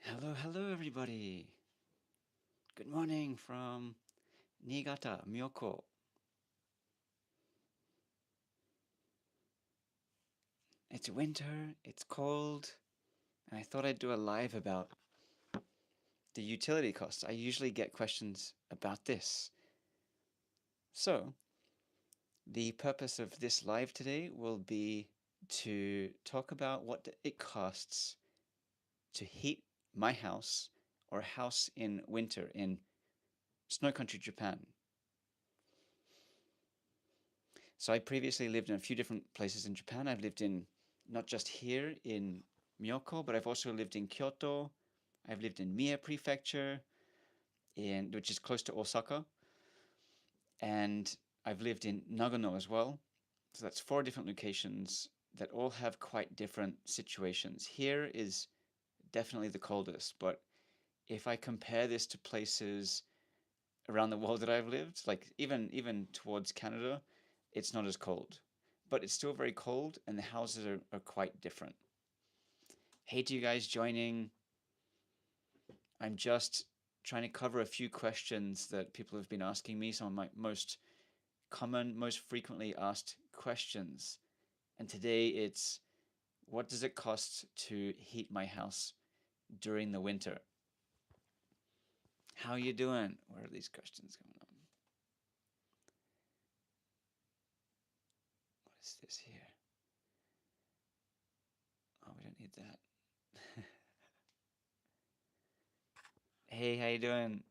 Hello, hello, everybody. Good morning from Niigata, Myoko. It's winter, it's cold, and I thought I'd do a live about the utility costs. I usually get questions about this. So, the purpose of this live today will be to talk about what it costs to heat my house or house in winter in snow country Japan. So I previously lived in a few different places in Japan. I've lived in not just here in Myoko, but I've also lived in Kyoto. I've lived in Mie Prefecture, which is close to Osaka, and I've lived in Nagano as well. So that's four different locations that all have quite different situations. Here is definitely the coldest, but if I compare this to places around the world that I've lived, like even towards Canada, it's not as cold. But it's still very cold and the houses are quite different. Hey to you guys joining. I'm just trying to cover a few questions that people have been asking me, some of my most common, most frequently asked questions. And today it's what does it cost to heat my house during the winter? How you doing? Where are these questions coming on? What is this here? Oh, we don't need that. Hey, how you doing?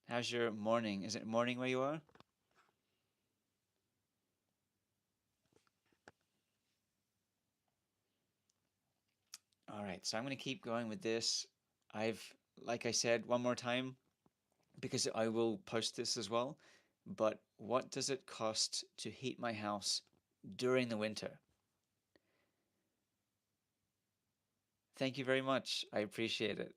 How's your morning? Is it morning where you are? All right, so I'm going to keep going with this. Like I said, one more time, because I will post this as well. But what does it cost to heat my house during the winter? Thank you very much. I appreciate it.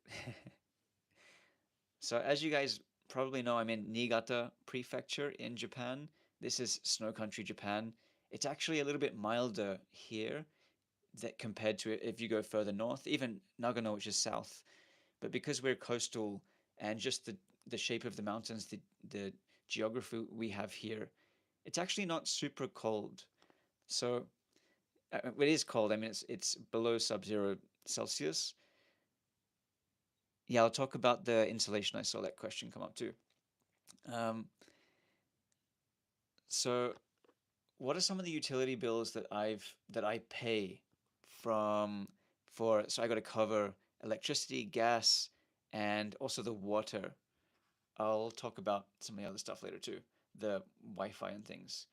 So, as you guys probably know, I'm in Niigata Prefecture in Japan. This is snow country Japan. It's actually a little bit milder here that compared to if you go further north, even Nagano, which is south. But because we're coastal and just the shape of the mountains, the geography we have here, it's actually not super cold. So it is cold. I mean, it's below sub-zero Celsius. Yeah, I'll talk about the insulation. I saw that question come up too. Um, so what are some of the utility bills that I pay from for so I got to cover electricity, gas, and also the water. I'll talk about some of the other stuff later too, the Wi-Fi and things.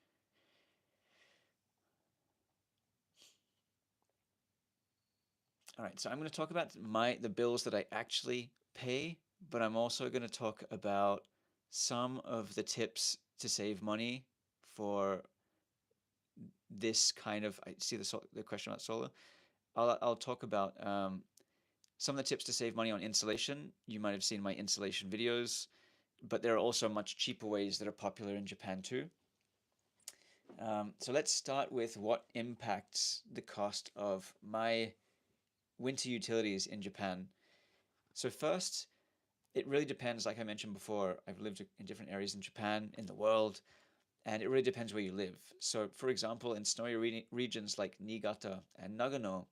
All right, so I'm going to talk about the bills that I actually pay, but I'm also going to talk about some of the tips to save money for this kind of. I see the question about solar. I'll talk about some of the tips to save money on insulation. You might have seen my insulation videos, but there are also much cheaper ways that are popular in Japan too. So let's start with what impacts the cost of my winter utilities in Japan. So first, it really depends. Like I mentioned before, I've lived in different areas in Japan, in the world, and it really depends where you live. So, for example, in snowy regions like Niigata and Nagano,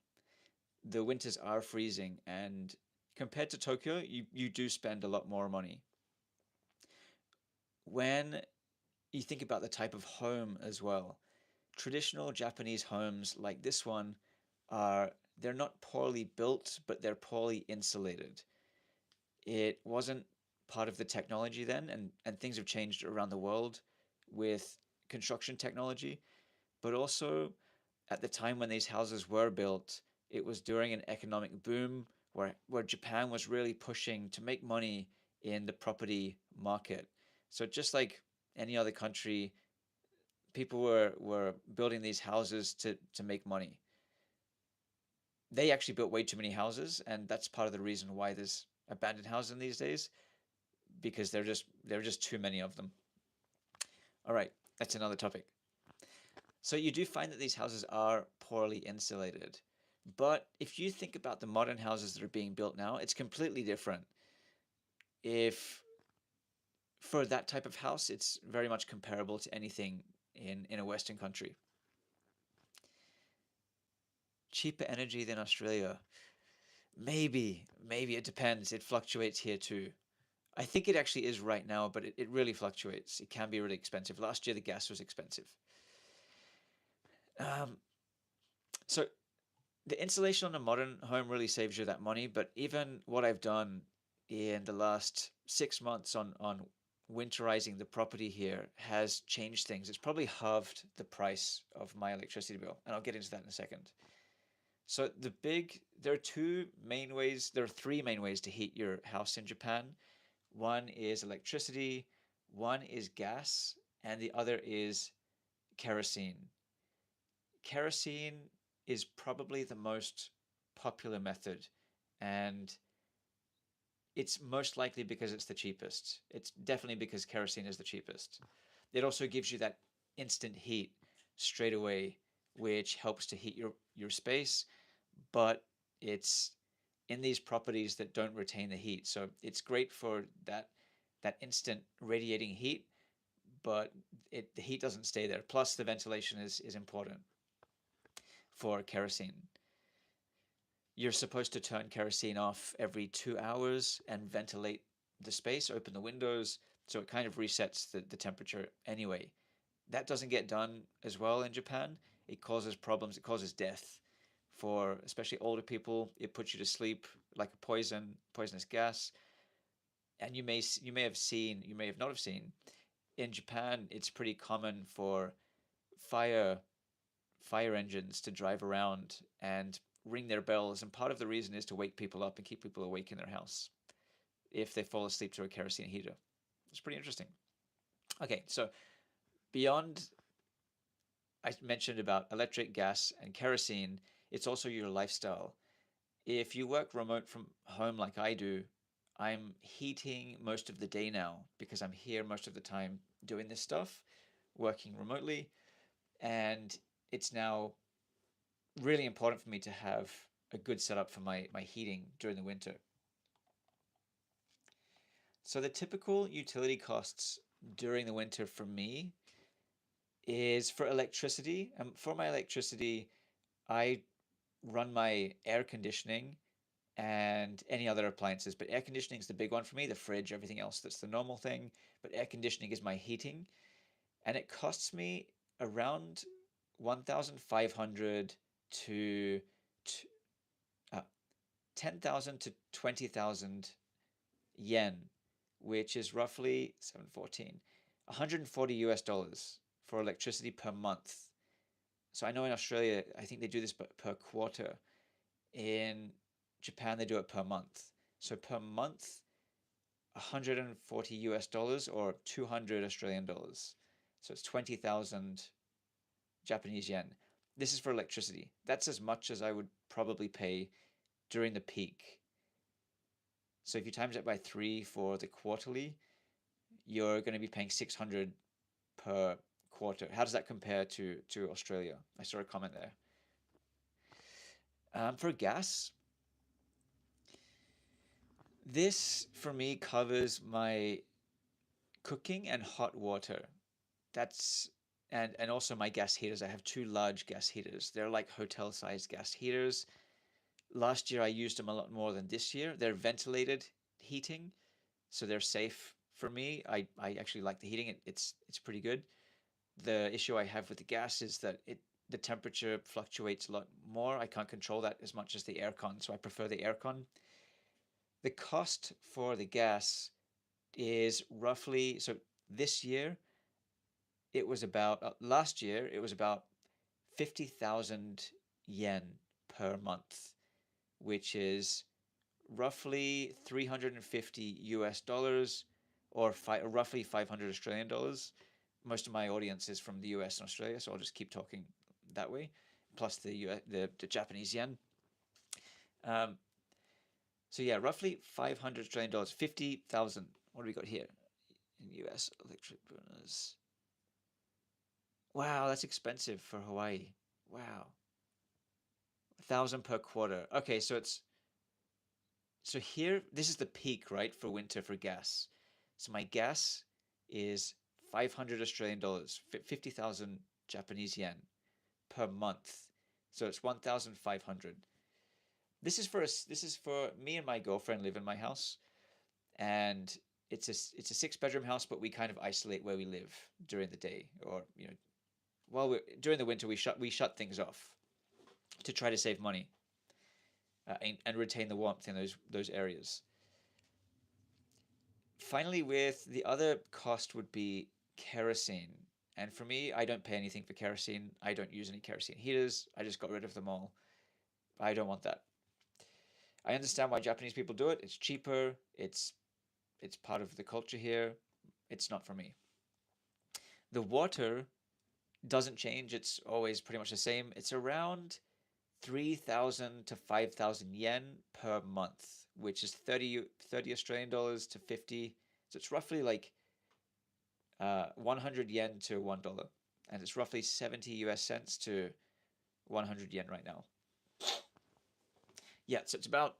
the winters are freezing, and compared to Tokyo, you do spend a lot more money. When you think about the type of home as well, traditional Japanese homes like this one they're not poorly built, but they're poorly insulated. It wasn't part of the technology then, and things have changed around the world with construction technology, but also at the time when these houses were built, it was during an economic boom where Japan was really pushing to make money in the property market. So just like any other country, people were building these houses to make money. They actually built way too many houses, and that's part of the reason why there's abandoned houses these days because there are just too many of them. All right, that's another topic. So you do find that these houses are poorly insulated. But if you think about the modern houses that are being built now, it's completely different. If for that type of house, it's very much comparable to anything in a Western country. Cheaper energy than Australia. Maybe it depends. It fluctuates here too. I think it actually is right now, but it really fluctuates. It can be really expensive. Last year, the gas was expensive. Um, so the insulation on a modern home really saves you that money. But even what I've done in the last 6 months on winterizing the property here has changed things. It's probably halved the price of my electricity bill, and I'll get into that in a second. So there are there are three main ways to heat your house in Japan. One is electricity, one is gas, and the other is kerosene. Kerosene is probably the most popular method, and it's most likely because it's the cheapest. It's definitely because kerosene is the cheapest. It also gives you that instant heat straight away, which helps to heat your space, but it's in these properties that don't retain the heat. So it's great for that instant radiating heat, but the heat doesn't stay there. Plus, the ventilation is important for kerosene. You're supposed to turn kerosene off every 2 hours and ventilate the space, open the windows, so it kind of resets the temperature anyway. That doesn't get done as well in Japan. It causes problems, it causes death for especially older people. It puts you to sleep like a poisonous gas. And you may have not have seen, in Japan, it's pretty common for fire fire engines to drive around and ring their bells, and part of the reason is to wake people up and keep people awake in their house if they fall asleep to a kerosene heater. It's pretty interesting. Okay, so beyond I mentioned about electric, gas, and kerosene, it's also your lifestyle. If you work remote from home like I do, I'm heating most of the day now because I'm here most of the time doing this stuff, working remotely, and it's now really important for me to have a good setup for my heating during the winter. So the typical utility costs during the winter for me is for electricity. For my electricity, I run my air conditioning and any other appliances, but air conditioning is the big one for me, the fridge, everything else that's the normal thing, but air conditioning is my heating, and it costs me around 1,500 to 10,000 to 20,000 yen, which is roughly 714, 140 US dollars for electricity per month. So I know in Australia, I think they do this per quarter. In Japan, they do it per month. So per month, 140 US dollars or 200 Australian dollars. So it's 20,000 Japanese yen. This is for electricity. That's as much as I would probably pay during the peak. So if you times it by 3 for the quarterly, you're going to be paying 600 per quarter. How does that compare to Australia? I saw a comment there. For gas, this for me covers my cooking and hot water. That's and also my gas heaters. I have two large gas heaters. They're like hotel-sized gas heaters. Last year I used them a lot more than this year. They're ventilated heating, so they're safe for me. I actually like the heating. It's pretty good. The issue I have with the gas is that the temperature fluctuates a lot more. I can't control that as much as the aircon, so I prefer the aircon. The cost for the gas is roughly so this year it was about last year it was about 50,000 yen per month, which is roughly 350 US dollars or roughly 500 Australian dollars. Most of my audience is from the US and Australia, so I'll just keep talking that way, plus the Japanese yen. Um, so yeah, roughly 500 Australian dollars, 50,000. What do we got here in US electric burners? Wow, that's expensive for Hawaii. Wow. 1,000 per quarter. Okay, so here this is the peak, right, for winter for gas. So my gas is 500 Australian dollars, 50,000 Japanese yen per month. So it's 1,500. This is for me and my girlfriend live in my house, and it's a six-bedroom house, but we kind of isolate where we live during the day, or while we during the winter we shut things off to try to save money, and retain the warmth in those areas. Finally, with the other cost would be kerosene. And for me, I don't pay anything for kerosene. I don't use any kerosene heaters. I just got rid of them all. I don't want that. I understand why Japanese people do it. It's cheaper. It's part of the culture here. It's not for me. The water doesn't change. It's always pretty much the same. It's around 3,000 to 5,000 yen per month, which is 30 Australian dollars to 50. So it's roughly like 100 yen to $1. And it's roughly 70 US cents to 100 yen right now. Yeah, so it's about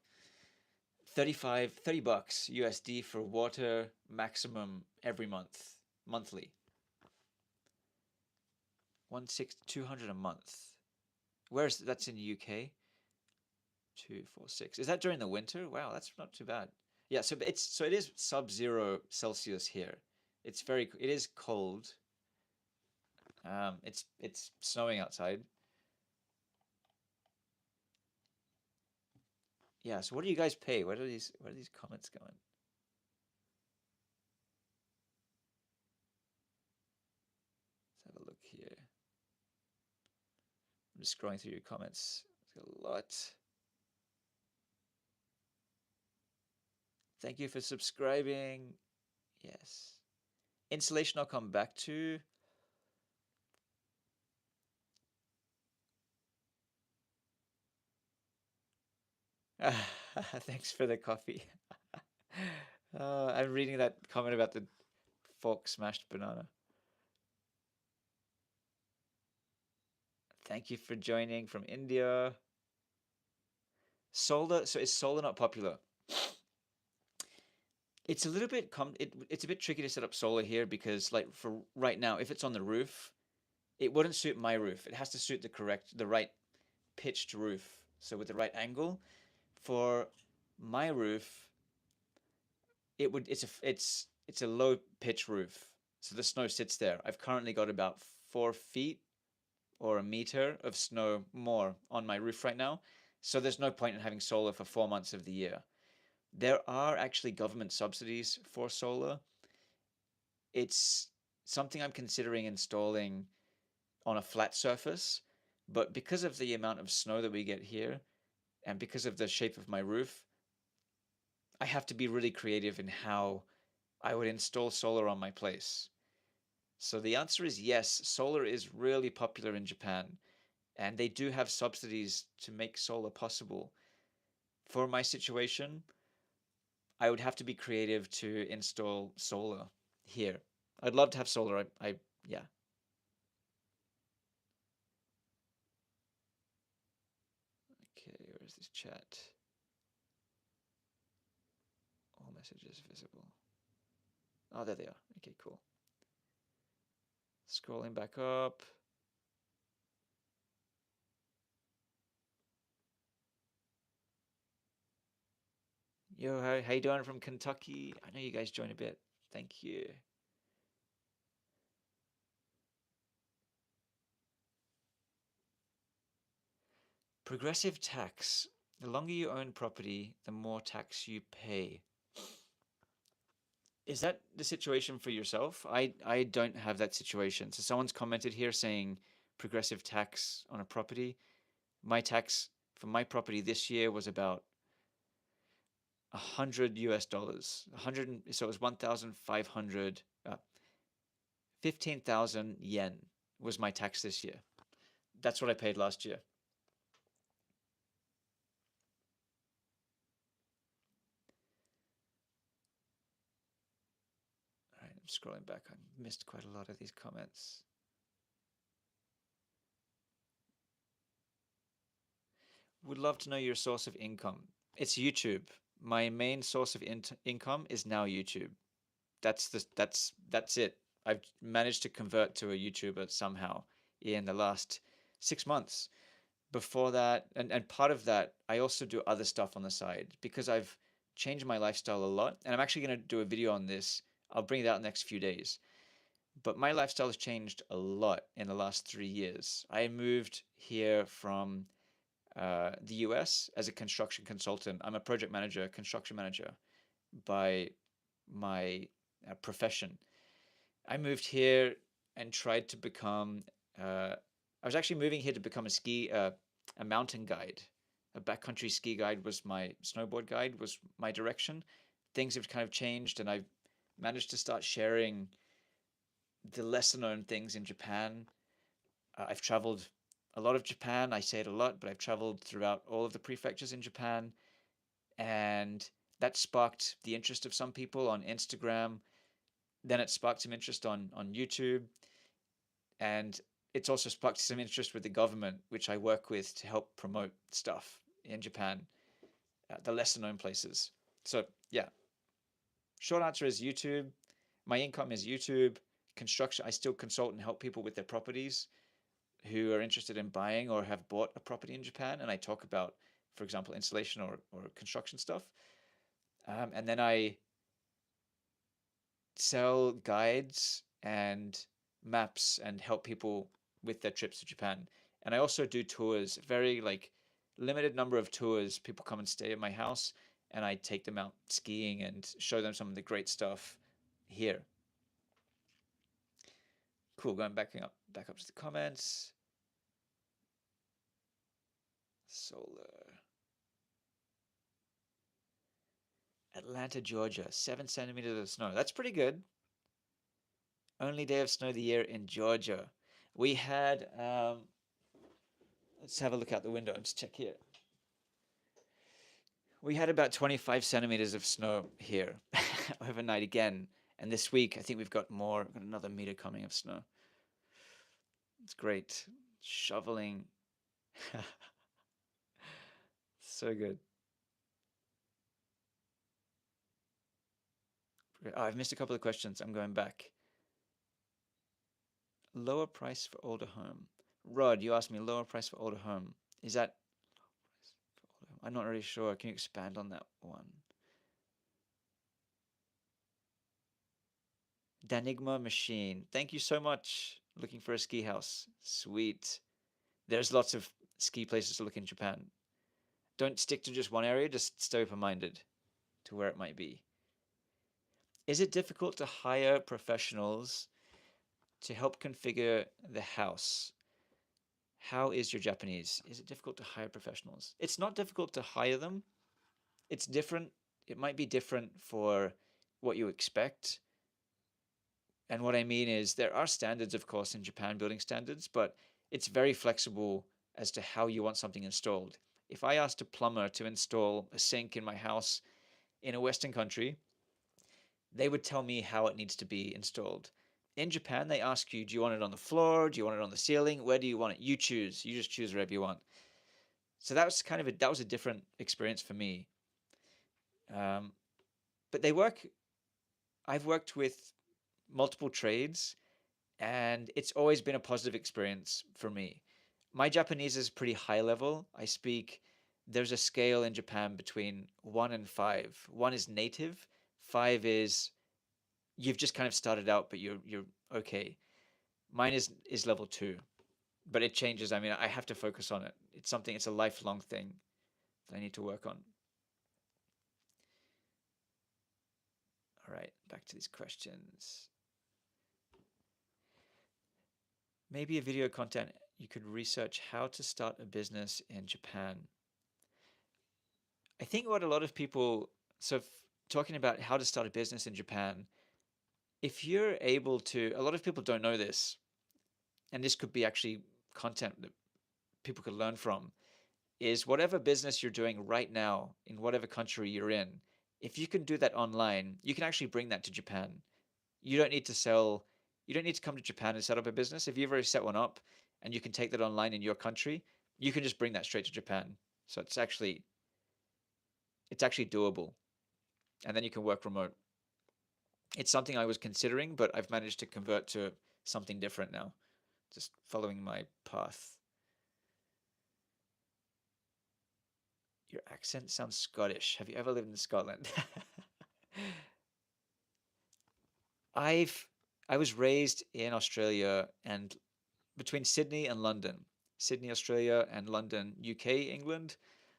30 bucks USD for water maximum every month, monthly. 200 a month. Where's that's in the UK? 246. Is that during the winter? Wow, that's not too bad. Yeah, so it is sub-zero Celsius here. It is cold. It's snowing outside. Yeah, so what do you guys pay? Where are these comments going? Let's have a look here. I'm just scrolling through your comments. There's a lot. Thank you for subscribing. Yes. Insulation I'll come back to. Thanks for the coffee. I'm reading that comment about the fork smashed banana. Thank you for joining from India. Solar, so is solar not popular? It's a little bit it's a bit tricky to set up solar here because like for right now, if it's on the roof, it wouldn't suit my roof. It has to suit the right pitched roof. So with the right angle. For my roof, it's a low pitch roof. So the snow sits there. I've currently got about 4 feet or a meter of snow more on my roof right now. So there's no point in having solar for 4 months of the year. There are actually government subsidies for solar. It's something I'm considering installing on a flat surface, but because of the amount of snow that we get here and because of the shape of my roof, I have to be really creative in how I would install solar on my place. So the answer is yes, solar is really popular in Japan, and they do have subsidies to make solar possible. For my situation, I would have to be creative to install solar here. I'd love to have solar. Yeah. Okay, where's this chat? All messages visible. Oh, there they are. Okay, cool. Scrolling back up. Yo, how you doing from Kentucky? I know you guys joined a bit. Thank you. Progressive tax. The longer you own property, the more tax you pay. Is that the situation for yourself? I don't have that situation. So someone's commented here saying progressive tax on a property. My tax for my property this year was about 100 US dollars. 100, so it was 1,500, 15,000 yen was my tax this year. That's what I paid last year. All right, I'm scrolling back. I missed quite a lot of these comments. Would love to know your source of income. It's YouTube. My main source of income is now YouTube. That's it. I've managed to convert to a YouTuber somehow in the last 6 months. Before that, and part of that, I also do other stuff on the side because I've changed my lifestyle a lot. And I'm actually going to do a video on this. I'll bring it out in the next few days. But my lifestyle has changed a lot in the last 3 years. I moved here from the US as a construction consultant. I'm a project manager, construction manager by my profession. I moved here and tried to become. I was actually moving here to become a mountain guide. A backcountry ski guide was my snowboard guide was my direction. Things have kind of changed, and I've managed to start sharing the lesser known things in Japan. I've traveled a lot of Japan. I say it a lot, but I've traveled throughout all of the prefectures in Japan, and that sparked the interest of some people on Instagram. Then it sparked some interest on YouTube, and it's also sparked some interest with the government, which I work with to help promote stuff in Japan, the lesser known places. So yeah, short answer is YouTube. My income is YouTube. Construction, I still consult and help people with their properties who are interested in buying or have bought a property in Japan, and I talk about, for example, installation or construction stuff. And then I sell guides and maps and help people with their trips to Japan. And I also do tours, very like limited number of tours. People come and stay at my house, and I take them out skiing and show them some of the great stuff here. Cool. Going back up to the comments. Solar. Atlanta, Georgia, 7 centimeters of snow. That's pretty good. Only day of snow of the year in Georgia. We had, let's have a look out the window. Let's check here. We had about 25 centimeters of snow here overnight again. And this week, I think we've got more, got another meter coming of snow. It's great. Shoveling. So good. Oh, I've missed a couple of questions. I'm going back. Lower price for older home. Rod, you asked me lower price for older home. Is that? I'm not really sure. Can you expand on that one? Danigma Machine. Thank you so much. Looking for a ski house. Sweet. There's lots of ski places to look in Japan. Don't stick to just one area, just stay open minded to where it might be. Is it difficult to hire professionals to help configure the house? How is your Japanese? Is it difficult to hire professionals? It's not difficult to hire them. It's different. It might be different for what you expect. And what I mean is there are standards, of course, in Japan, building standards, but it's very flexible as to how you want something installed. If I asked a plumber to install a sink in my house in a Western country, they would tell me how it needs to be installed. In Japan, they ask you, do you want it on the floor? Do you want it on the ceiling? Where do you want it? You choose. You just choose wherever you want. So that was that was a different experience for me. But they work. I've worked with multiple trades, and it's always been a positive experience for me. My Japanese is pretty high level. There's a scale in Japan between 1 and 5. 1 is native, 5 is you've just kind of started out, but you're okay. Mine is level 2, but it changes. I mean, I have to focus on it. It's a lifelong thing that I need to work on. All right, back to these questions. Maybe a video content you could research how to start a business in Japan. I think what a lot of people, so talking about how to start a business in Japan, if you're able to, a lot of people don't know this, and this could be actually content that people could learn from, is whatever business you're doing right now in whatever country you're in, if you can do that online, you can actually bring that to Japan. You don't need to sell, you don't need to come to Japan and set up a business. If you've already set one up and you can take that online in your country, you can just bring that straight to Japan. So it's actually doable, and then you can work remote. It's something I was considering, but I've managed to convert to something different now, just following my path. Your accent sounds Scottish. Have you ever lived in Scotland? I've I was raised in Australia and between Sydney and London. Sydney, Australia, and London, UK, England.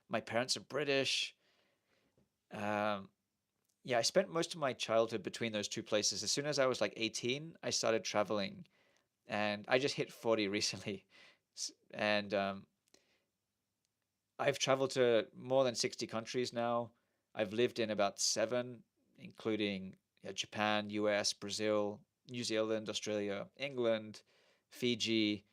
My parents are British. Um, yeah, I spent most of my childhood between those two places. As soon as I was like 18, I started traveling, and I just hit 40 recently. And I've traveled to more than 60 countries now. I've lived in about seven, including Japan, US, Brazil, New Zealand, Australia, England, Fiji.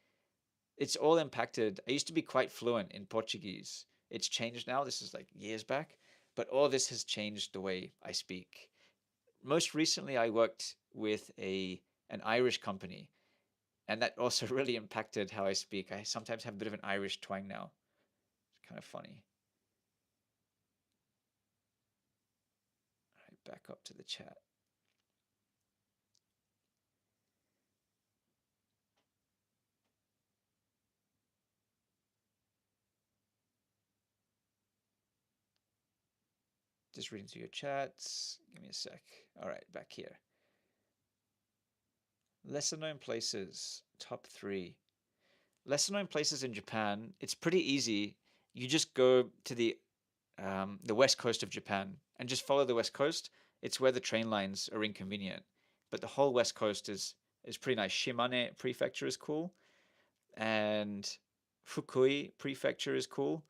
It's all impacted. I used to be quite fluent in Portuguese. It's changed now. This is like years back, but all this has changed the way I speak. Most recently, I worked with an Irish company, and that also really impacted how I speak. I sometimes have a bit of an Irish twang now. It's kind of funny. All right, back up to the chat. Just reading through your chats. Give me a sec. All right, back here. Lesser known places, top three. Lesser known places in Japan, it's pretty easy. You just go to the west coast of Japan and just follow the west coast. It's where the train lines are inconvenient, but the whole west coast is pretty nice. Shimane Prefecture is cool, and Fukui Prefecture is cool.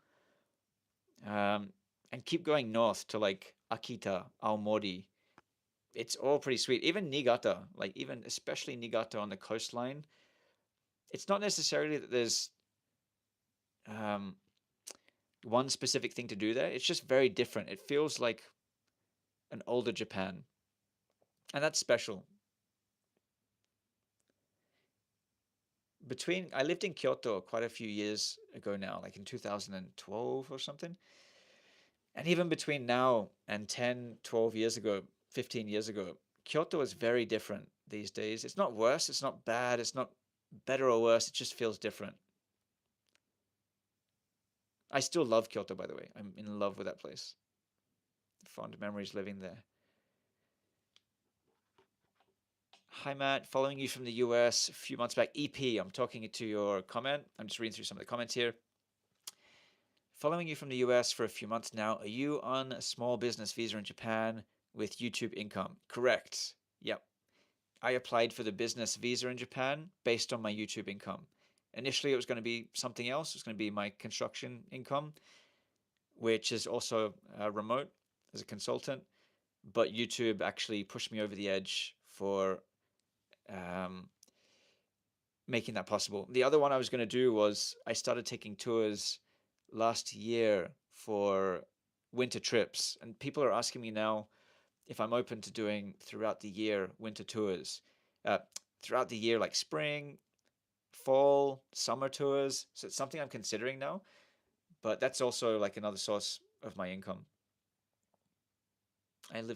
Um, and keep going north to like Akita, Aomori. It's all pretty sweet. Even Niigata, like even especially Niigata on the coastline. It's not necessarily that there's um, one specific thing to do there. It's just very different. It feels like an older Japan, and that's special. I lived in Kyoto quite a few years ago now, like in 2012 or something. And even between now and 10, 12 years ago, 15 years ago, Kyoto is very different these days. It's not worse, it's not bad, it's not better or worse, it just feels different. I still love Kyoto, by the way. I'm in love with that place. Fond memories living there. Hi, Matt. Following you from the US a few months back. EP, I'm talking to your comment. I'm just reading through some of the comments here. Following you from the US for a few months now. Are you on a small business visa in Japan with YouTube income? Correct. Yep. I applied for the business visa in Japan based on my YouTube income. Initially, it was going to be something else. It was going to be my construction income, which is also remote as a consultant. But YouTube actually pushed me over the edge for um, making that possible. The other one I was going to do was I started taking tours last year for winter trips, and people are asking me now if I'm open to doing throughout the year winter tours, uh, throughout the year like spring, fall, summer tours. So it's something I'm considering now, but that's also like another source of my income.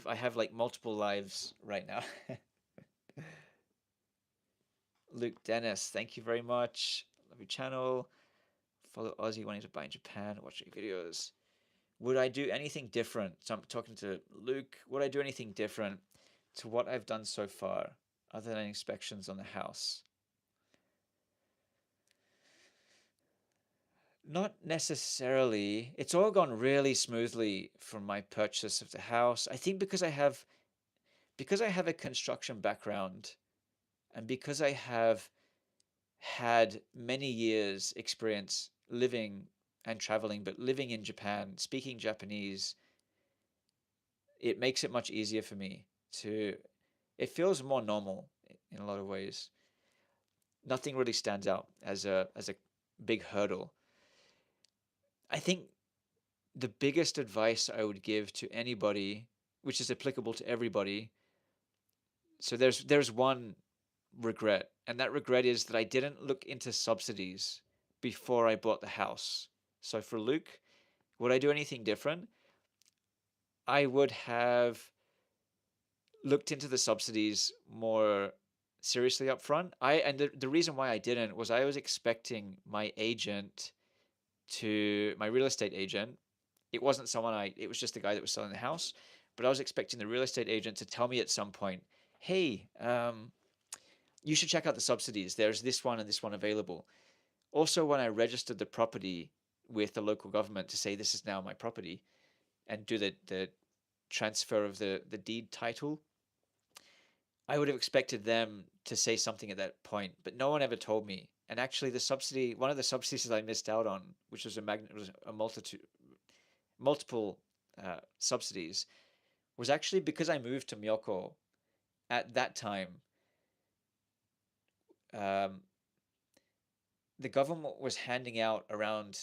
I have like multiple lives right now. Luke Dennis, thank you very much. Love your channel. Follow Aussie wanting to buy in Japan, watch your videos. Would I do anything different? So I'm talking to Luke. Would I do anything different to what I've done so far, other than inspections on the house? Not necessarily. It's all gone really smoothly from my purchase of the house. I think because I have a construction background and because I have had many years experience living and traveling, but living in Japan, speaking Japanese, it makes it much easier for me to, it feels more normal in a lot of ways. Nothing really stands out as a big hurdle. I think the biggest advice I would give to anybody, which is applicable to everybody, so there's one regret, and that regret is that I didn't look into subsidies before I bought the house. So for Luke, Would I do anything different? I would have looked into the subsidies more seriously up front. The reason why I didn't was I was expecting my real estate agent. It wasn't it was just the guy that was selling the house, but I was expecting the real estate agent to tell me at some point, hey, you should check out the subsidies. There's this one and this one available. Also, when I registered the property with the local government to say this is now my property and do the transfer of the deed title, I would have expected them to say something at that point, but no one ever told me. And actually, one of the subsidies that I missed out on, which was a multiple subsidies, was actually because I moved to Myoko at that time. Um, the government was handing out around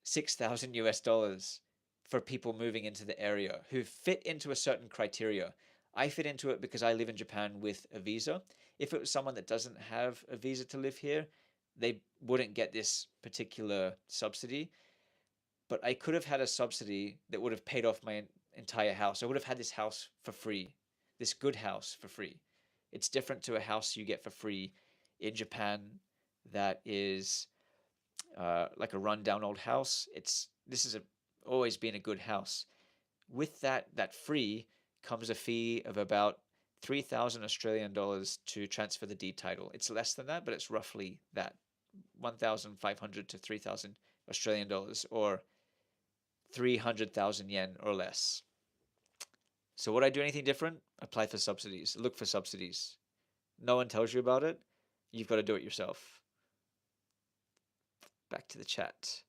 6,000 US dollars for people moving into the area who fit into a certain criteria. I fit into it because I live in Japan with a visa. If it was someone that doesn't have a visa to live here, they wouldn't get this particular subsidy. But I could have had a subsidy that would have paid off my entire house. I would have had this house for free, this good house for free. It's different to a house you get for free in Japan that is like a rundown old house. This is always been a good house. With that free comes a fee of about 3,000 Australian dollars to transfer the deed title. It's less than that, but it's roughly that 1,500 to 3,000 Australian dollars, or 300,000 yen or less. So would I do anything different? Apply for subsidies. Look for subsidies. No one tells you about it. You've got to do it yourself. Back to the chat.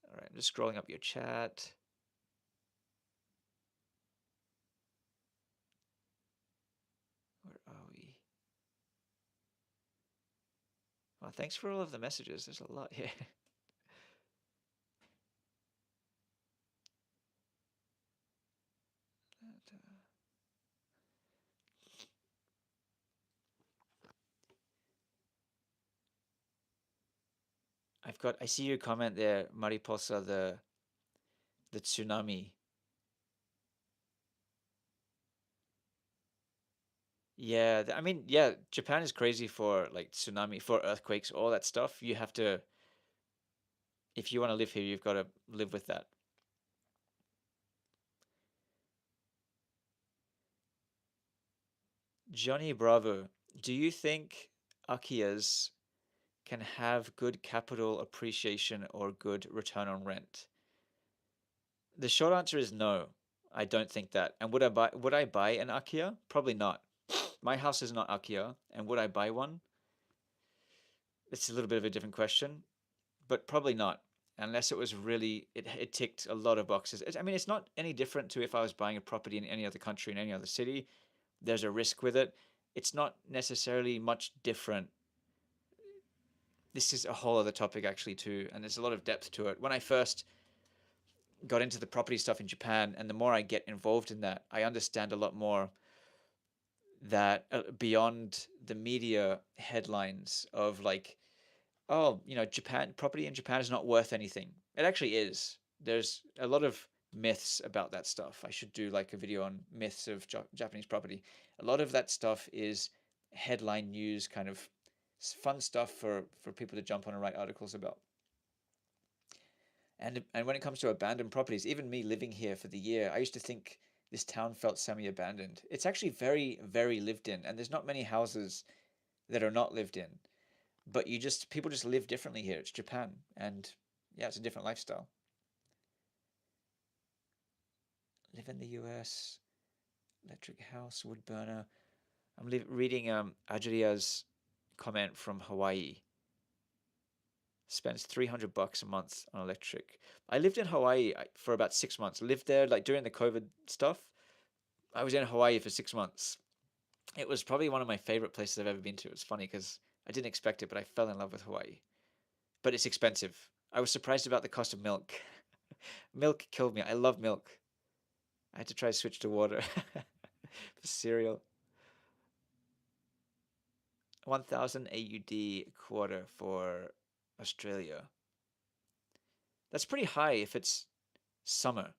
All right, I'm just scrolling up your chat. Where are we? Well, thanks for all of the messages. There's a lot here. I see your comment there, Mariposa, the tsunami. Yeah, I mean, yeah, Japan is crazy for like tsunami, for earthquakes, all that stuff. If you want to live here, you've got to live with that. Johnny Bravo, do you think Akias can have good capital appreciation or good return on rent? The short answer is no. I don't think that. And would I buy an Akia? Probably not. My house is not Akia, and would I buy one? It's a little bit of a different question, but probably not. Unless it was really it ticked a lot of boxes. I mean, it's not any different to if I was buying a property in any other country, in any other city. There's a risk with it. It's not necessarily much different. This is a whole other topic actually too, and there's a lot of depth to it. When I first got into the property stuff in Japan, and the more I get involved in that, I understand a lot more that beyond the media headlines of like, oh, Japan property in Japan is not worth anything. It actually is. There's a lot of myths about that stuff. I should do like a video on myths of Japanese property. A lot of that stuff is headline news, kind of fun stuff for people to jump on and write articles about. And when it comes to abandoned properties, even me living here for the year, I used to think this town felt semi-abandoned. It's actually very, very lived in, and there's not many houses that are not lived in. But people just live differently here. It's Japan, and yeah, it's a different lifestyle. Live in the US, electric house, wood burner. I'm reading Ajria's comment from Hawaii. Spends $300 a month on electric. I lived in Hawaii for about 6 months. Lived there like during the COVID stuff. I was in Hawaii for 6 months. It was probably one of my favorite places I've ever been to. It was funny because I didn't expect it, but I fell in love with Hawaii. But it's expensive. I was surprised about the cost of milk. Milk killed me. I love milk. I had to try to switch to water for cereal. 1,000 AUD a quarter for Australia. That's pretty high if it's summer.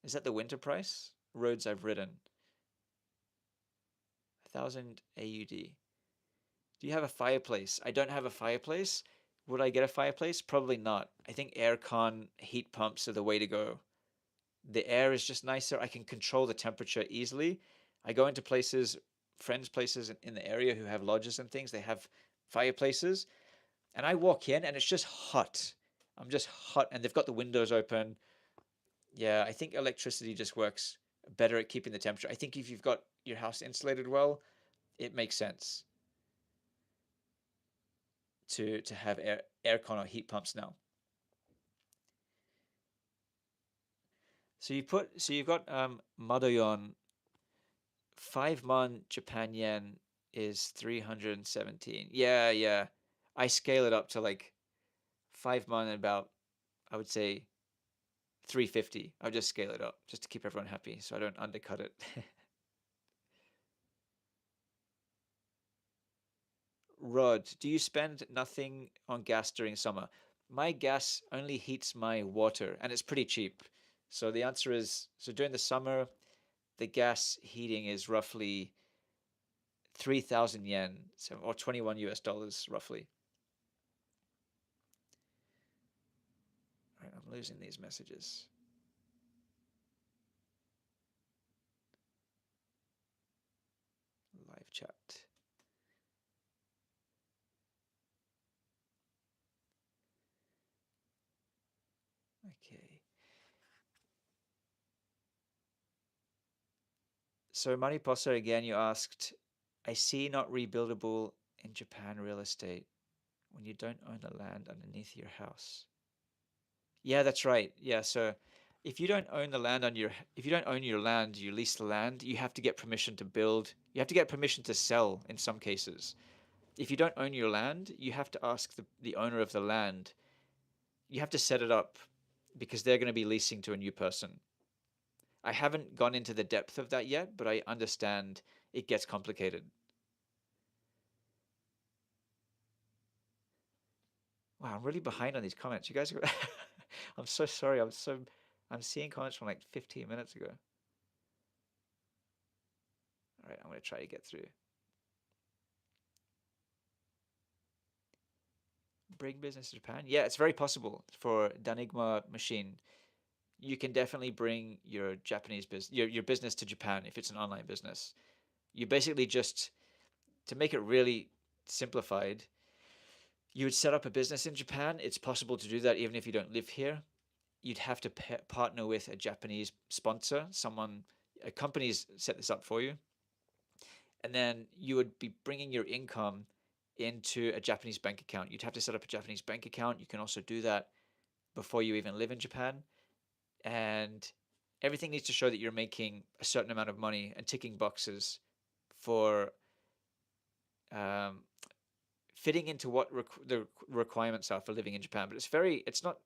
Is that the winter price? Roads I've ridden. 1,000 AUD. Do you have a fireplace? I don't have a fireplace. Would I get a fireplace? Probably not. I think aircon heat pumps are the way to go. The air is just nicer. I can control the temperature easily. I go into places, friends' places in the area who have lodges and things. They have fireplaces, and I walk in and it's just hot. I'm just hot, and they've got the windows open. Yeah, I think electricity just works better at keeping the temperature. I think if you've got your house insulated well, it makes sense to have aircon or heat pumps now. So you've got Madoyon. 5 mon Japan yen is 317. Yeah, yeah. I scale it up to like 5 mon about, I would say 350. I'll just scale it up just to keep everyone happy so I don't undercut it. Rod, do you spend nothing on gas during summer? My gas only heats my water and it's pretty cheap. So the answer is, so during the summer, the gas heating is roughly 3,000 yen, so or 21 US dollars roughly. All right, I'm losing these messages. Live chat. Okay. So Mariposa again, you asked, I see not rebuildable in Japan real estate when you don't own the land underneath your house. Yeah, that's right. Yeah, so if you don't own the land on your if you don't own your land, you lease the land, you have to get permission to build. You have to get permission to sell in some cases. If you don't own your land, you have to ask the owner of the land. You have to set it up because they're going to be leasing to a new person. I haven't gone into the depth of that yet, but I understand it gets complicated. Wow, I'm really behind on these comments. You guys are I'm so sorry. I'm seeing comments from like 15 minutes ago. All right, I'm going to try to get through. Bring business to Japan? Yeah, it's very possible for Danigma machine. You can definitely bring your Japanese business, your business to Japan if it's an online business. You basically just, to make it really simplified, you would set up a business in Japan. It's possible to do that even if you don't live here. You'd have to partner with a Japanese sponsor, someone, a company's set this up for you. And then you would be bringing your income into a Japanese bank account. You'd have to set up a Japanese bank account. You can also do that before you even live in Japan. And everything needs to show that you're making a certain amount of money and ticking boxes for um, fitting into what the requirements are for living in Japan. But it's not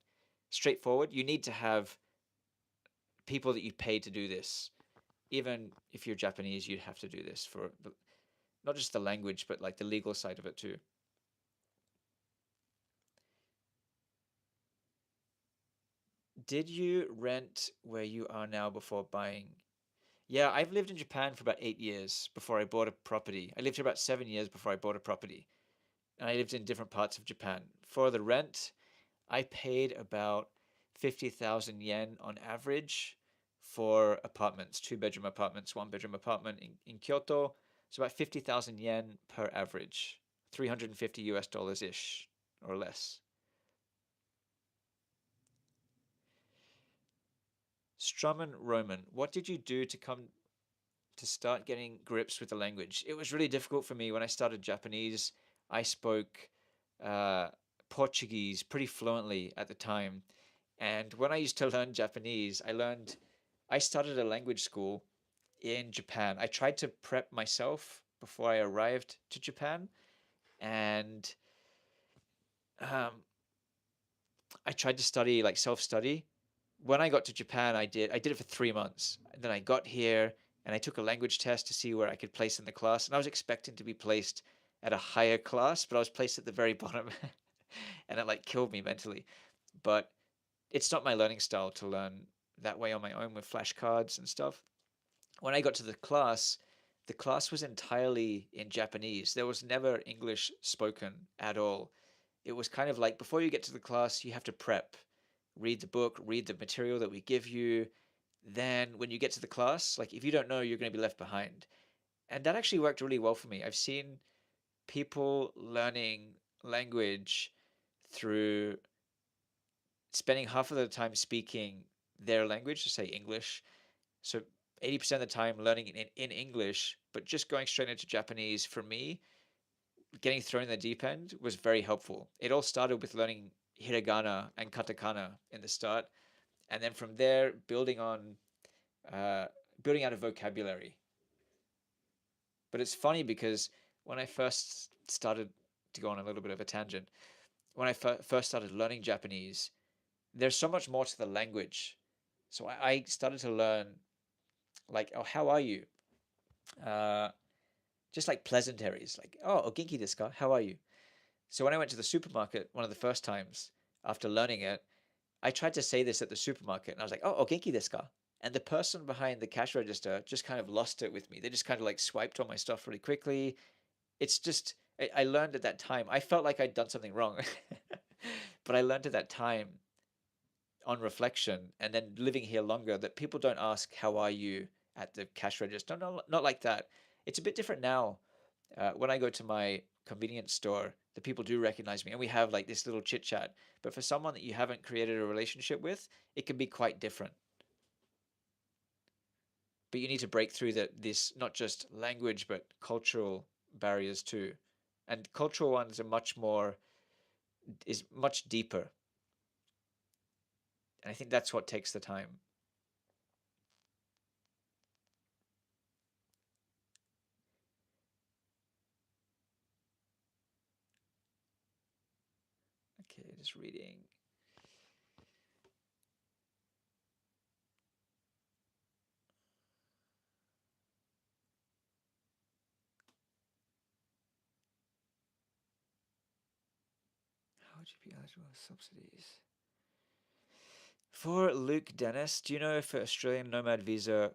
straightforward. You need to have people that you pay to do this. Even if you're Japanese, you'd have to do this for not just the language, but like the legal side of it too. Did you rent where you are now before buying? Yeah, I've lived in Japan for about 8 years before I bought a property. I lived here about 7 years before I bought a property. And I lived in different parts of Japan. For the rent, I paid about 50,000 yen on average for apartments, two-bedroom apartments, one-bedroom apartment in Kyoto. So about 50,000 yen per average, 350 US dollars ish or less. Strumman Roman, what did you do to come to start getting grips with the language? It was really difficult for me when I started Japanese. I spoke uh, Portuguese pretty fluently at the time. And when I used to learn Japanese, I started a language school in Japan. I tried to prep myself before I arrived to Japan. And um, I tried to study, like self study. When I got to Japan, I did it for 3 months. And then I got here and I took a language test to see where I could place in the class. And I was expecting to be placed at a higher class, but I was placed at the very bottom, and it like killed me mentally. But it's not my learning style to learn that way on my own with flashcards and stuff. When I got to the class was entirely in Japanese. There was never English spoken at all. It was kind of like before you get to the class, you have to prep, read the book, read the material that we give you. Then when you get to the class, like if you don't know, you're going to be left behind. And that actually worked really well for me. I've seen people learning language through spending half of the time speaking their language, to say English. So 80% of the time learning in English, but just going straight into Japanese for me, getting thrown in the deep end was very helpful. It all started with learning hiragana and katakana in the start, and then from there uh, building out a vocabulary. But it's funny because when I first started to go on a little bit of a tangent, when I first started learning Japanese, there's so much more to the language. So I started to learn like, oh, how are you? Uh, just like pleasantries, like, oh, o genki desu ka? How are you? So when I went to the supermarket one of the first times after learning it, I tried to say this at the supermarket, and I was like, oh, o genki desu ka? And the person behind the cash register just kind of lost it with me. They just kind of like swiped on my stuff really quickly. It's just, I learned at that time. I felt like I'd done something wrong, but I learned at that time on reflection and then living here longer that people don't ask, how are you at the cash register? No, not like that. It's a bit different now. When I go to my convenience store, the people do recognize me and we have like this little chit chat. But for someone that you haven't created a relationship with, it can be quite different. But you need to break through this not just language but cultural barriers too. And cultural ones are much deeper. And I think that's what takes the time. Okay, just reading. How would you be eligible for subsidies? For Luke Dennis, do you know if an Australian nomad visa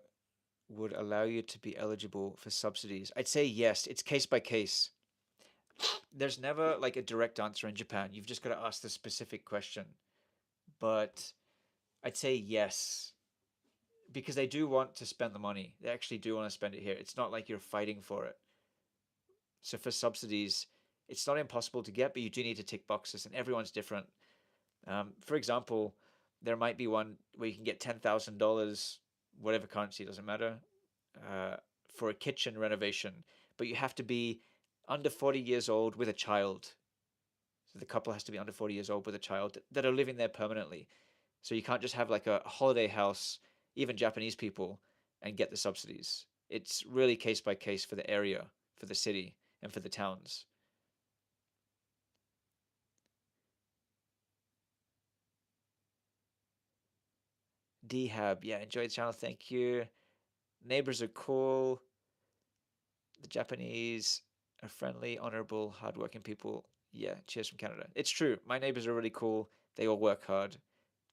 would allow you to be eligible for subsidies? I'd say yes. It's case by case. There's never like a direct answer in Japan. You've just got to ask the specific question. But I'd say yes because they do want to spend the money. They actually do want to spend it here. It's not like you're fighting for it. So for subsidies, it's not impossible to get, but you do need to tick boxes, and everyone's different. For example, there might be one where you can get $10,000, whatever currency, doesn't matter, uh, for a kitchen renovation, but you have to be under 40 years old with a child. So the couple has to be under 40 years old with a child that are living there permanently. So you can't just have like a holiday house, even Japanese people, and get the subsidies. It's really case by case for the area, for the city, and for the towns. Dhab, yeah, enjoy the channel. Thank you. Neighbors are cool. The Japanese are friendly, honorable, hardworking people. Yeah, cheers from Canada. It's true. My neighbors are really cool. They all work hard.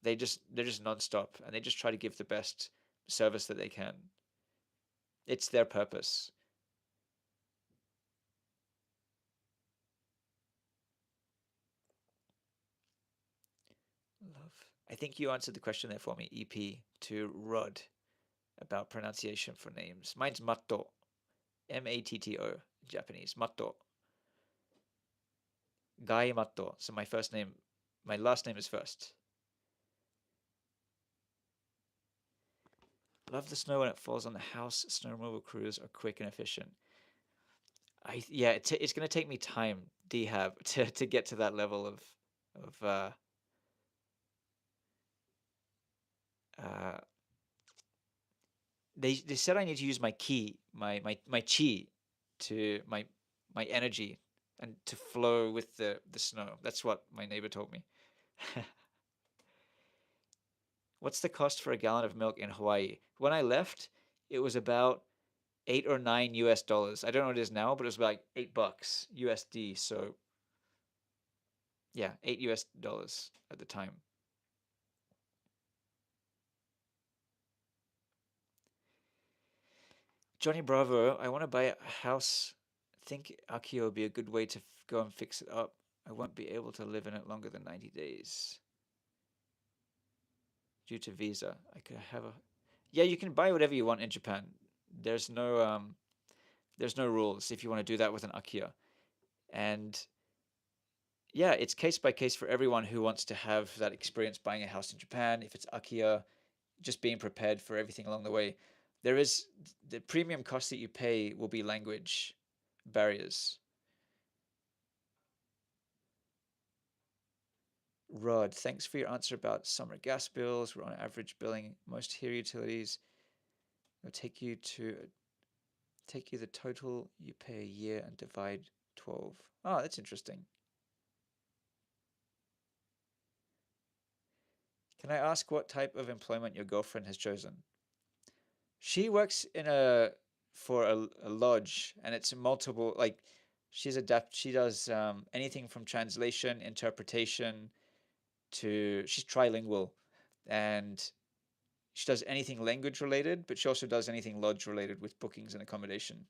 They're just nonstop, and they just try to give the best service that they can. It's their purpose. Love. I think you answered the question there for me, EP, to Rod, about pronunciation for names. Mine's Matto. Matto. Japanese. Matto. Gai Matto. So my last name is first. Love the snow when it falls on the house. Snow removal crews are quick and efficient. Yeah, it's gonna take me time, Dhab, to get to that level of uh they said I need to use my ki, my chi to my energy and to flow with the snow. That's what my neighbor told me. What's the cost for a gallon of milk in Hawaii? When I left, it was about $8 or $9. I don't know what it is now, but it was like $8 USD. So yeah, $8 at the time. Johnny Bravo, I want to buy a house. Think Akio would be a good way to go and fix it up. I won't be able to live in it longer than 90 days due to visa. I could have a. Yeah, you can buy whatever you want in Japan. There's no there's no rules if you want to do that with an Akia. And yeah, it's case by case for everyone who wants to have that experience buying a house in Japan. If it's Akia, just being prepared for everything along the way. There is the premium cost that you pay will be language barriers. Rod, thanks for your answer about summer gas bills. We're on average billing most here utilities. It'll take you the total you pay a year and divide 12. Oh, that's interesting. Can I ask what type of employment your girlfriend has chosen? She works in a lodge, and it's multiple, like she does anything from translation, interpretation to she's trilingual, and she does anything language related, but she also does anything lodge related with bookings and accommodation.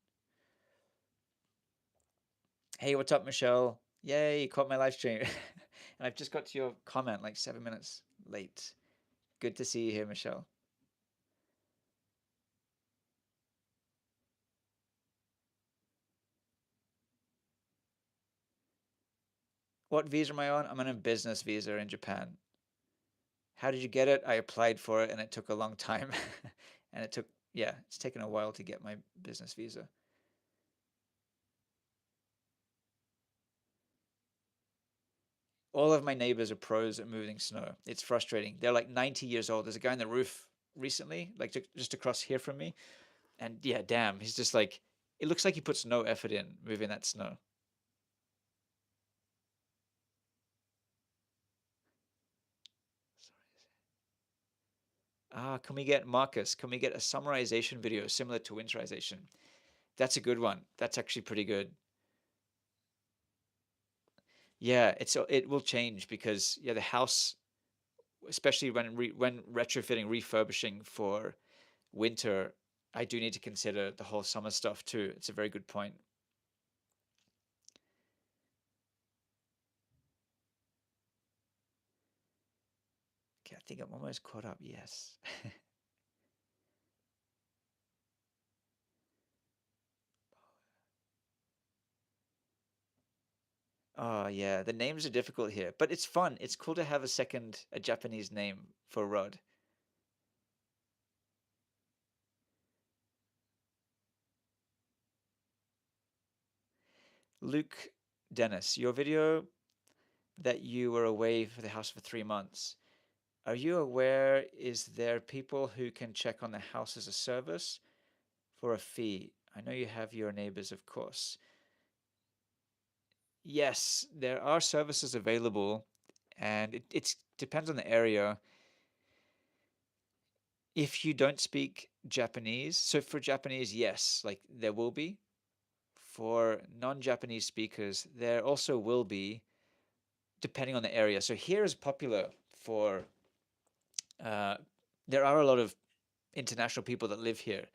Hey, what's up, Michelle? Yay, you caught my live stream. And I've just got to your comment like 7 minutes late. Good to see you here, Michelle. What visa am I on? I'm on a business visa in Japan. How did you get it? I applied for it and it took a long time. And yeah, it's taken a while to get my business visa. All of my neighbors are pros at moving snow. It's frustrating. They're like 90 years old. There's a guy on the roof recently, like just across here from me. And yeah, damn, he's just like, it looks like he puts no effort in moving that snow. Ah, can we get Marcus? Can we get a summarization video similar to winterization? That's a good one. That's actually pretty good. Yeah, it will change because yeah, the house, especially when retrofitting, refurbishing for winter, I do need to consider the whole summer stuff too. It's a very good point. Okay, I think I'm almost caught up. Yes. Oh yeah, the names are difficult here, but it's fun. It's cool to have a Japanese name for Rod. Luke Dennis, your video that you were away for the house for 3 months. Are you aware, is there people who can check on the house as a service for a fee? I know you have your neighbors, of course. Yes, there are services available, and it depends on the area. If you don't speak Japanese, so for Japanese, yes, like there will be. For non-Japanese speakers, there also will be, depending on the area. So here is popular for, uh, there are a lot of international people that live here,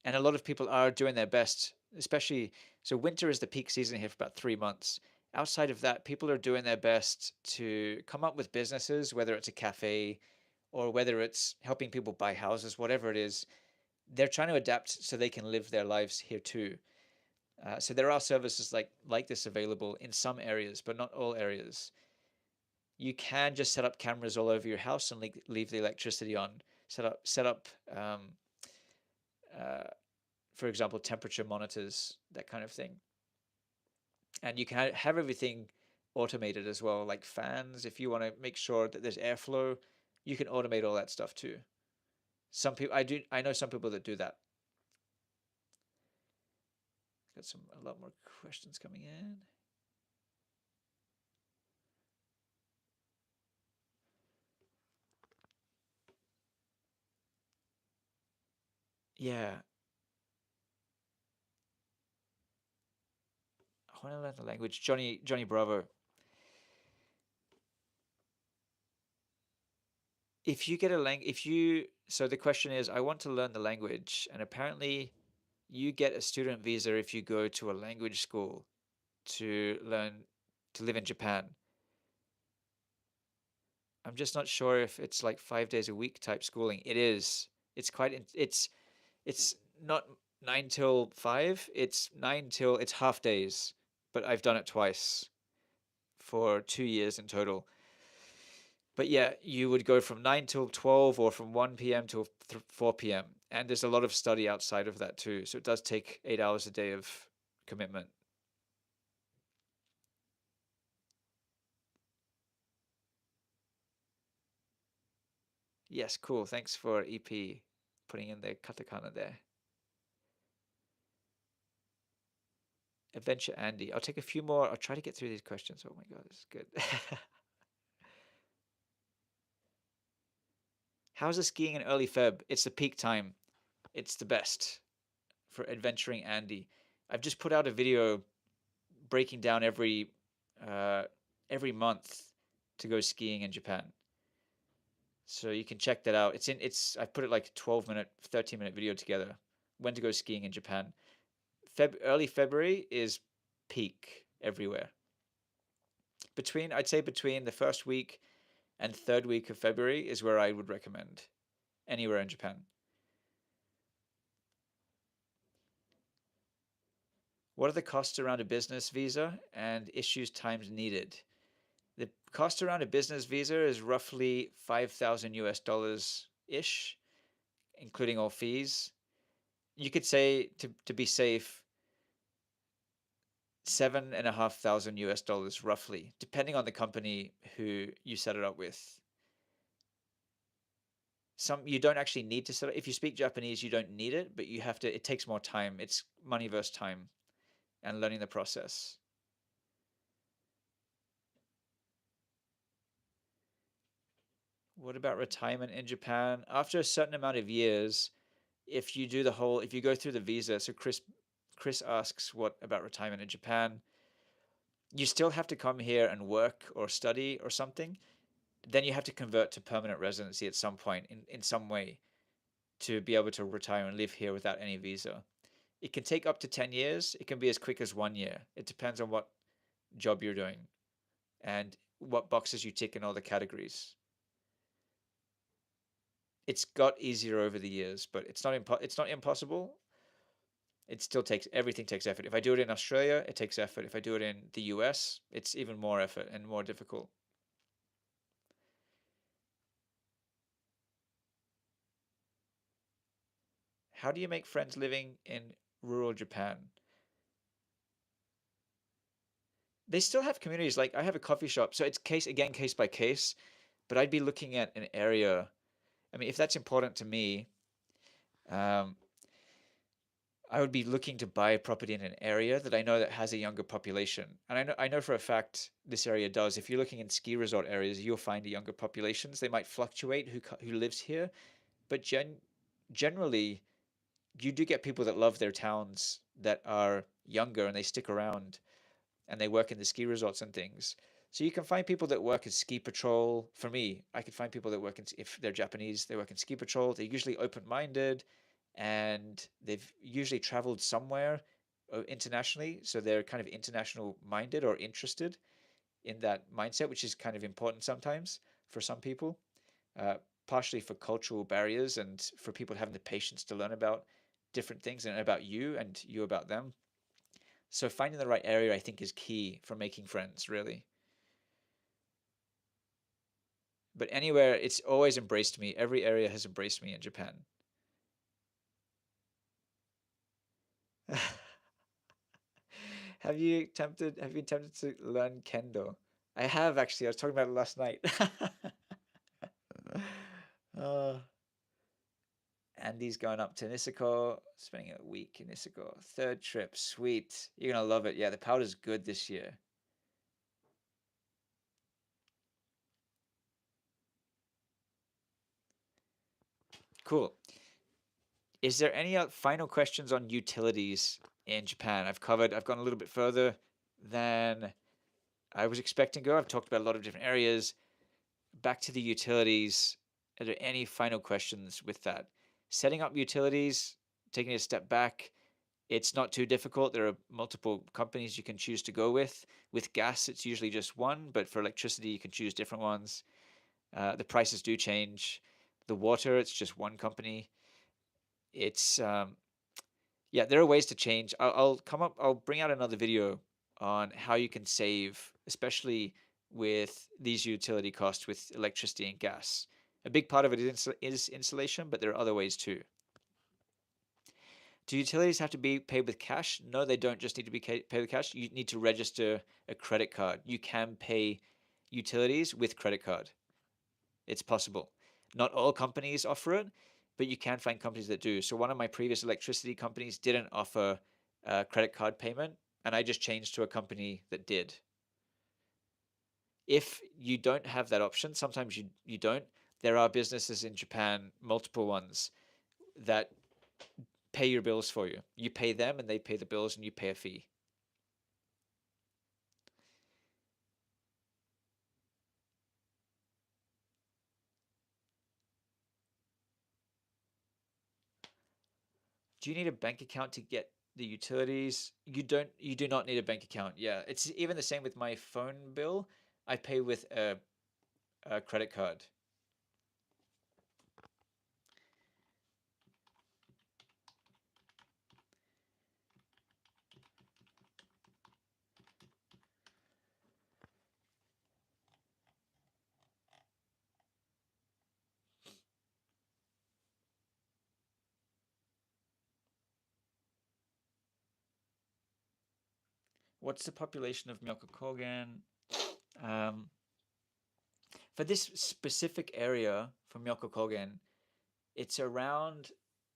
and a lot of people are doing their best, especially, so winter is the peak season here for about 3 months. Outside of that, people are doing their best to come up with businesses, whether it's a cafe or whether it's helping people buy houses, whatever it is. They're trying to adapt so they can live their lives here too. So there are services like this available in some areas, but not all areas. You can just set up cameras all over your house and leave the electricity on. Set up uh, for example, temperature monitors, that kind of thing. And you can have everything automated as well, like fans. If you want to make sure that there's airflow, you can automate all that stuff too. Some people, I know some people that do that. Got a lot more questions coming in. Yeah, I want to learn the language. Johnny Bravo. If you get a if you, so the question is, I want to learn the language, and apparently you get a student visa if you go to a language school to learn to live in Japan. I'm just not sure if it's like 5 days a week type schooling. It is. It's quite. It's not 9 till 5. It's 9 till it's half days. But I've done it twice for 2 years in total. But yeah, you would go from 9 till 12 or from 1 p.m. till 4 p.m. And there's a lot of study outside of that too. So it does take 8 hours a day of commitment. Yes, cool. Thanks for EP putting in the katakana there. Adventure Andy. I'll take a few more. I'll try to get through these questions. Oh my God, this is good. How's the skiing in early Feb? It's the peak time. It's the best for adventuring Andy. I've just put out a video breaking down uh, every month to go skiing in Japan. So you can check that out. I put it like a 12-minute, 13-minute video together. When to go skiing in Japan. Early February is peak everywhere. I'd say between the first week and third week of February is where I would recommend anywhere in Japan. What are the costs around a business visa and issues times needed? The cost around a business visa is roughly 5,000 US dollars ish, including all fees. You could say to be safe, 7,500 US dollars roughly, depending on the company who you set it up with. You don't actually need to set it. If you speak Japanese, you don't need it, but you have to. It takes more time. It's money versus time, and learning the process. What about retirement in Japan? After a certain amount of years, if you go through the visa, so Chris asks what about retirement in Japan? You still have to come here and work or study or something. Then you have to convert to permanent residency at some point in some way to be able to retire and live here without any visa. It can take up to 10 years. It can be as quick as 1 year. It depends on what job you're doing and what boxes you tick in all the categories. It's got easier over the years, but it's not impossible. It still takes everything takes effort. If I do it in Australia, it takes effort. If I do it in the US, it's even more effort and more difficult. How do you make friends living in rural Japan? They still have communities. Like I have a coffee shop, so it's case by case, but I'd be looking at an area. I mean, if that's important to me, um, I would be looking to buy a property in an area that I know that has a younger population. And I know for a fact this area does. If you're looking in ski resort areas, you'll find younger populations. They might fluctuate who lives here, but generally you do get people that love their towns that are younger and they stick around and they work in the ski resorts and things. So you can find people that work in ski patrol. For me, I could find people that work in, if they're Japanese, they work in ski patrol. They're usually open-minded and they've usually traveled somewhere internationally. So they're kind of international minded or interested in that mindset, which is kind of important sometimes for some people, uh, partially for cultural barriers and for people having the patience to learn about different things and about you and you about them. So finding the right area, I think, is key for making friends, really. But anywhere, it's always embraced me. Every area has embraced me in Japan. Have you tempted to learn kendo? I have actually. I was talking about it last night. uh, Andy's going up to Niseko, spending a week in Niseko. Third trip, sweet. You're gonna love it. Yeah, the powder's good this year. Cool. Is there any final questions on utilities in Japan? I've gone a little bit further than I was expecting to go. I've talked about a lot of different areas. Back to the utilities. Are there any final questions with that? Setting up utilities, taking a step back, it's not too difficult. There are multiple companies you can choose to go with. With gas, it's usually just one, but for electricity, you can choose different ones. The prices do change. The water, it's just one company. It's yeah, there are ways to change. I'll come up. I'll bring out another video on how you can save, especially with these utility costs with electricity and gas. A big part of it is insulation, but there are other ways too. Do utilities have to be paid with cash? No, they don't just need to be paid with cash. You need to register a credit card. You can pay utilities with credit card. It's possible. Not all companies offer it, but you can find companies that do. So one of my previous electricity companies didn't offer credit card payment, and I just changed to a company that did. If you don't have that option, sometimes you don't. There are businesses in Japan, multiple ones, that pay your bills for you. You pay them and they pay the bills and you pay a fee. Do you need a bank account to get the utilities? You do not need a bank account. Yeah, it's even the same with my phone bill. I pay with a credit card. What's the population of Myokokogen? Um, for this specific area for Myokokogen, it's around,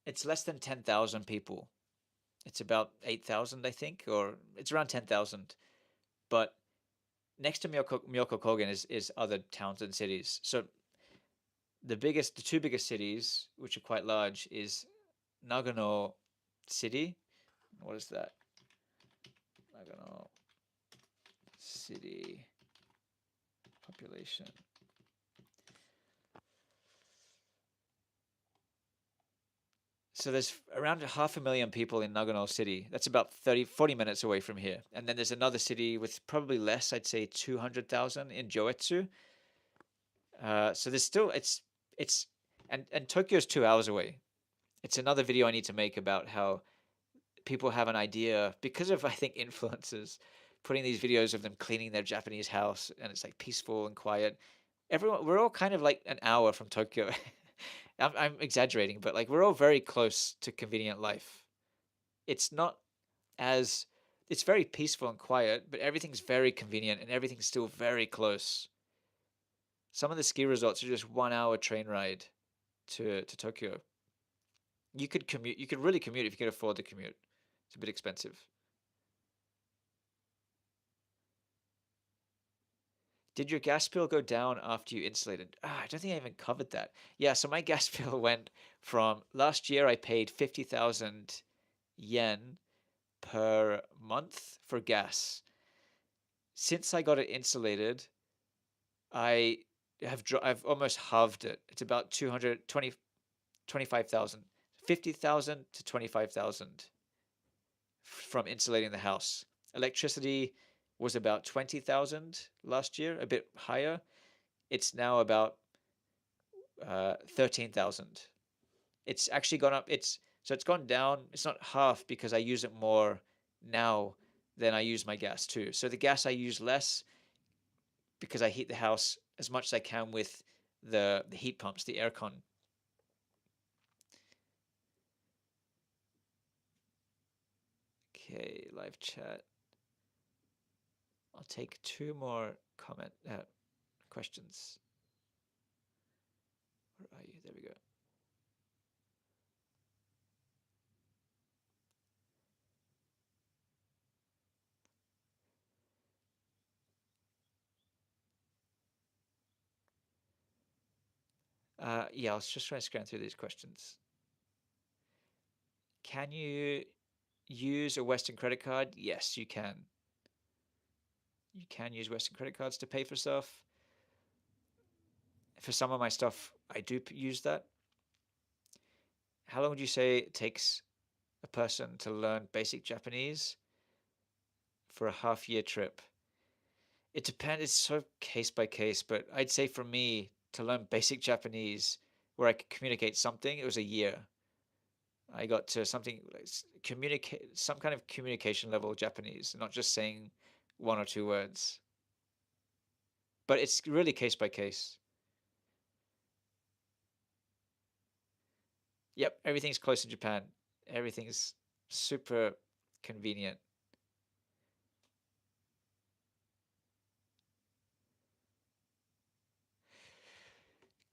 it's less than 10,000 people. It's about 8,000, I think, or it's around 10,000. But next to Myokokogen is other towns and cities. So the two biggest cities, which are quite large, is Nagano City. What is that? Nagano City population. So there's around 500,000 people in Nagano City. That's about 40 minutes away from here. And then there's another city with probably less, I'd say 200,000 in Joetsu. So there's still it's and Tokyo's 2 hours away. It's another video I need to make about how people have an idea because of I think influencers putting these videos of them cleaning their Japanese house and it's like peaceful and quiet. Everyone, we're all kind of like an hour from Tokyo. I'm exaggerating, but like we're all very close to convenient life. It's not as it's very peaceful and quiet, but everything's very convenient and everything's still very close. Some of the ski resorts are just 1 hour train ride to Tokyo. You could commute. You could really commute if you could afford to commute. It's a bit expensive. Did your gas bill go down after you insulated? I don't think I even covered that. Yeah, so my gas bill went from last year I paid 50,000 yen per month for gas. Since I got it insulated, I I've almost halved it. It's about 25,000. 50,000 to 25,000 from insulating the house. Electricity was about 20,000 last year, a bit higher. It's now about 13,000. It's actually gone up. It's gone down. It's not half because I use it more now than I use my gas too. So the gas I use less because I heat the house as much as I can with the heat pumps, the aircon. Okay, live chat. I'll take two more questions. Where are you? There we go. Yeah, I was just trying to scan through these questions. Can you use a Western credit card? Yes, you can. You can use Western credit cards to pay for stuff. For some of my stuff, I do use that. How long would you say it takes a person to learn basic Japanese for a half-year trip? It depends. It's so case by case, but I'd say for me to learn basic Japanese where I could communicate something, it was a year. I got to something like communicate some kind of communication level Japanese, not just saying one or two words. But it's really case by case. Yep, everything's close in Japan. Everything's super convenient.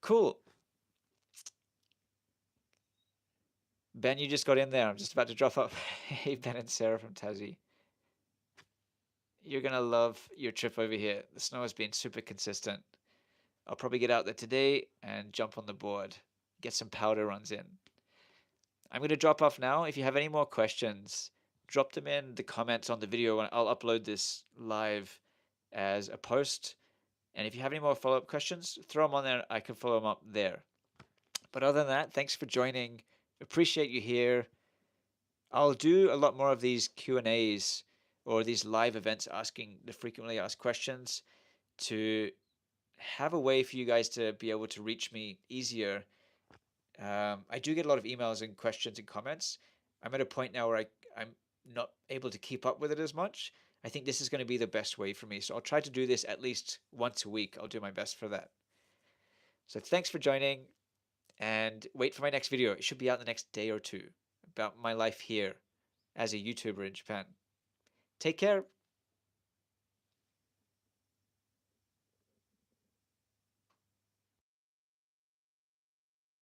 Cool. Ben, you just got in there. I'm just about to drop up. Hey, Ben and Sarah from Tassie. You're going to love your trip over here. The snow has been super consistent. I'll probably get out there today and jump on the board, get some powder runs in. I'm going to drop off now. If you have any more questions, drop them in the comments on the video and I'll upload this live as a post. And if you have any more follow-up questions, throw them on there. I can follow them up there. But other than that, thanks for joining. Appreciate you here. I'll do a lot more of these Q&As or these live events asking the frequently asked questions to have a way for you guys to be able to reach me easier. I do get a lot of emails and questions and comments. I'm at a point now where I'm not able to keep up with it as much. I think this is going to be the best way for me. So I'll try to do this at least once a week. I'll do my best for that. So thanks for joining and wait for my next video. It should be out the next day or two about my life here as a YouTuber in Japan. Take care.